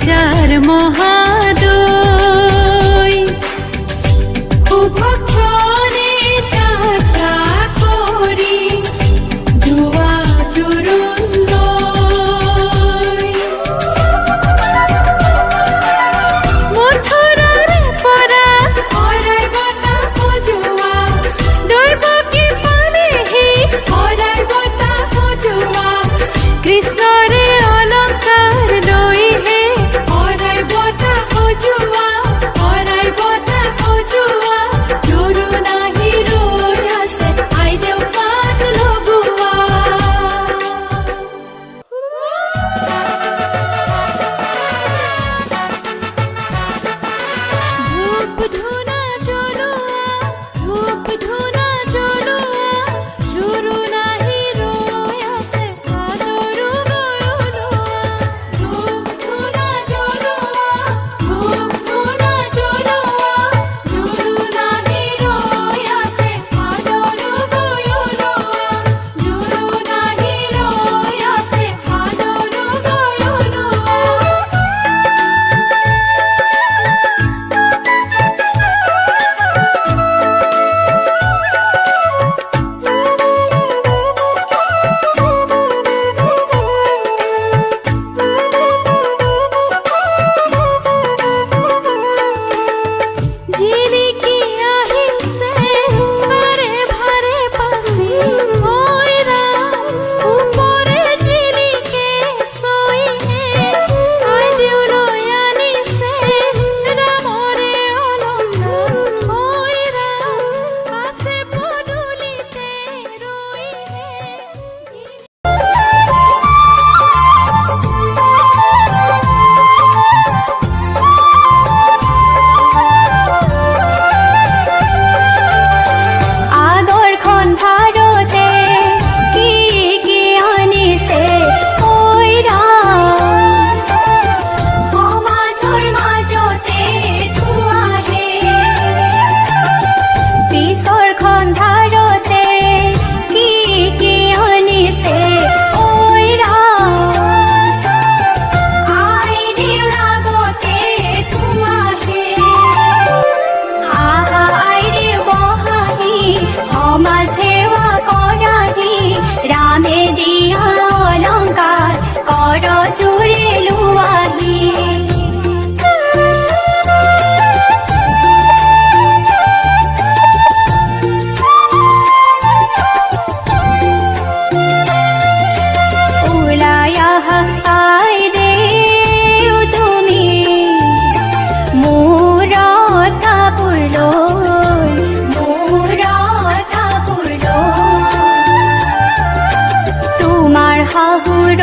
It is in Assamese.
যার মহাদয় উপক্ষণে যাত্রা করি জুয়া চরুণ মথুরার পরা হরাই বতা হজুয়া দৈব কি পানে হি হরাই বতা হজুয়া কৃষ্ণরে অলঙ্কার লই হে হরাই বতা হজুয়া হরাই বতা হজুয়া জোরু নাহি রই আছে আই দেও পাত লগুয়া ধূপ ধুনা জ্বলোয়া ধূপ ধুনা জ্বলোয়া জোরু নাহি রই আছে আদরু গয়লোয়া ধূপ ধুনা জ্বলোয়া ধূপ ধুনা জ্বলোয়া জোরু নাহি রই আছে আদরু গয়লোয়া জোরু নাহি রই আছে আদরু গয়লোয়া ঝিলিকি আহিছে ভারে ভারে পাছি ওইরা উপরে ঝিলিকে সইহে আই দেও লই আনিছে রামরে অলঙ্কার ওইরা আছে পদুলিতে রইহে আদরখন ভারতে কি কি আনিছে ওইরা সমাজৰ মাজতে ধুৱাহে পিছৰখন ধাৰতে কি কি আনিছে ওইৰা আই দেউৰ আগতে ধুৱাহে আহা আই দেউ বহাহি সমাজ সেৱা কৰাহি ৰামে দিয়া অলংকাৰ কৰ জোৰে লোৱাহি ওলাই আহা আই দেউ তুমি মোৰ কাপোৰলৈ মোৰ কাপোৰলৈ তোমাৰ শাহুৰ